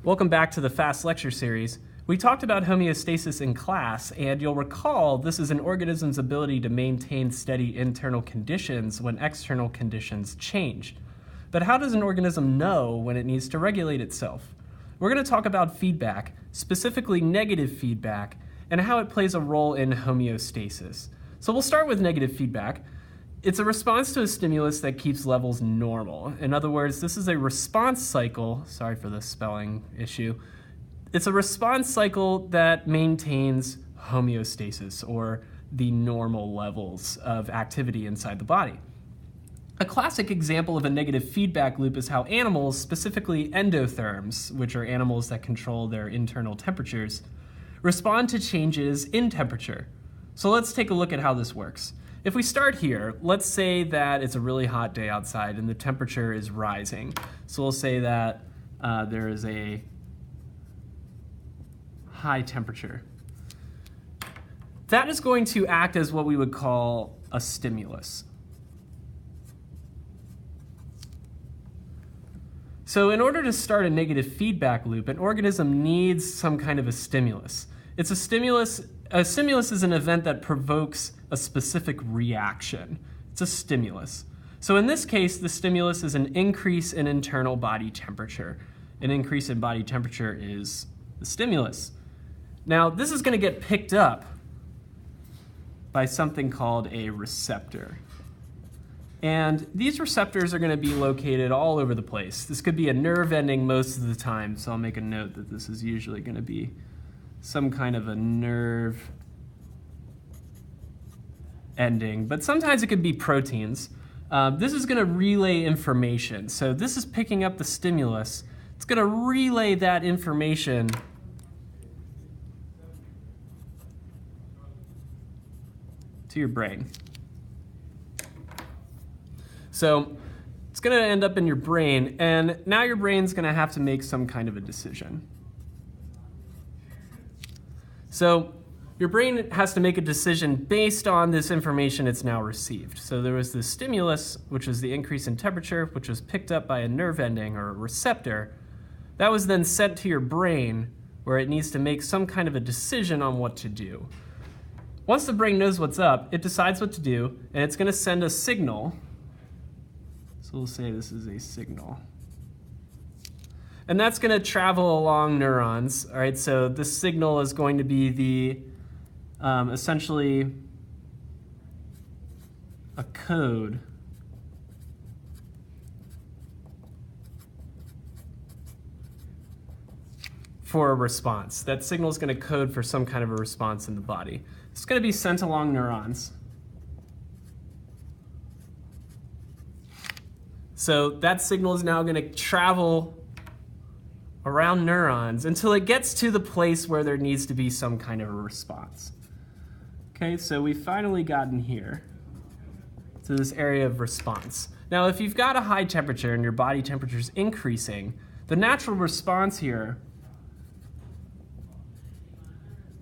Welcome back to the FAST lecture series. We talked about homeostasis in class, and you'll recall this is an organism's ability to maintain steady internal conditions when external conditions change. But how does an organism know when it needs to regulate itself? We're going to talk about feedback, specifically negative feedback, and how it plays a role in homeostasis. So we'll start with negative feedback. It's a response to a stimulus that keeps levels normal. In other words, this is a response cycle. Sorry for the spelling issue. It's a response cycle that maintains homeostasis, or the normal levels of activity inside the body. A classic example of a negative feedback loop is how animals, specifically endotherms, which are animals that control their internal temperatures, respond to changes in temperature. So let's take a look at how this works. If we start here, let's say that it's a really hot day outside and the temperature is rising. So we'll say that there is a high temperature. That is going to act as what we would call a stimulus. So in order to start a negative feedback loop, an organism needs some kind of a stimulus. It's a stimulus is an event that provokes a specific reaction. It's a stimulus. So in this case, the stimulus is an increase in internal body temperature. An increase in body temperature is the stimulus. Now, this is going to get picked up by something called a receptor. And these receptors are going to be located all over the place. This could be a nerve ending most of the time, so I'll make a note that this is usually going to be some kind of a nerve ending, but sometimes it could be proteins. This is going to relay information. So this is picking up the stimulus. It's going to relay that information to your brain. So it's going to end up in your brain, and now your brain's going to have to make some kind of a decision. So your brain has to make a decision based on this information it's now received. So there was this stimulus, which was the increase in temperature, which was picked up by a nerve ending or a receptor. That was then sent to your brain, where it needs to make some kind of a decision on what to do. Once the brain knows what's up, it decides what to do, and it's going to send a signal. So we'll say this is a signal. And that's going to travel along neurons. All right, so this signal is going to be the essentially a code for a response. That signal is going to code for some kind of a response in the body. It's going to be sent along neurons. So that signal is now going to travel around neurons until it gets to the place where there needs to be some kind of a response. Okay, so we've finally gotten here to this area of response. Now, if you've got a high temperature and your body temperature is increasing, the natural response here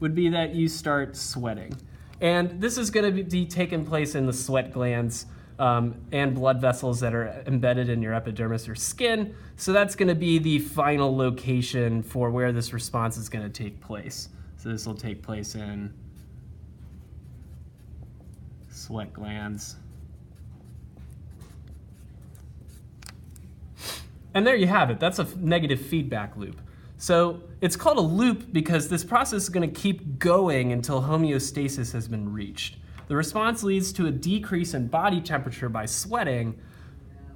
would be that you start sweating. And this is going to be taking place in the sweat glands and blood vessels that are embedded in your epidermis or skin. So that's going to be the final location for where this response is going to take place. So this will take place in sweat glands. And there you have it. That's a negative feedback loop. So it's called a loop because this process is going to keep going until homeostasis has been reached. The response leads to a decrease in body temperature by sweating,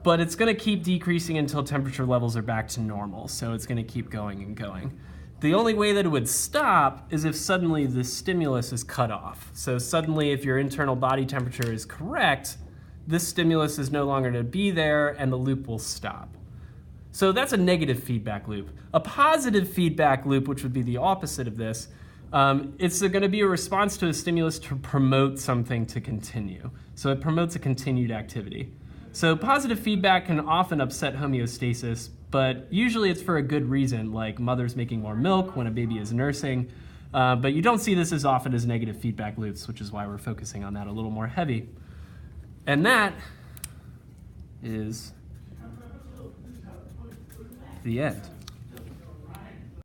but it's going to keep decreasing until temperature levels are back to normal. So it's going to keep going and going. The only way that it would stop is if suddenly the stimulus is cut off. So suddenly, if your internal body temperature is correct, this stimulus is no longer to be there and the loop will stop. So that's a negative feedback loop. A positive feedback loop, which would be the opposite of this, it's going to be a response to a stimulus to promote something to continue. So it promotes a continued activity. So positive feedback can often upset homeostasis, but usually it's for a good reason, like mothers making more milk when a baby is nursing. But you don't see this as often as negative feedback loops, which is why we're focusing on that a little more heavy. And that is the end.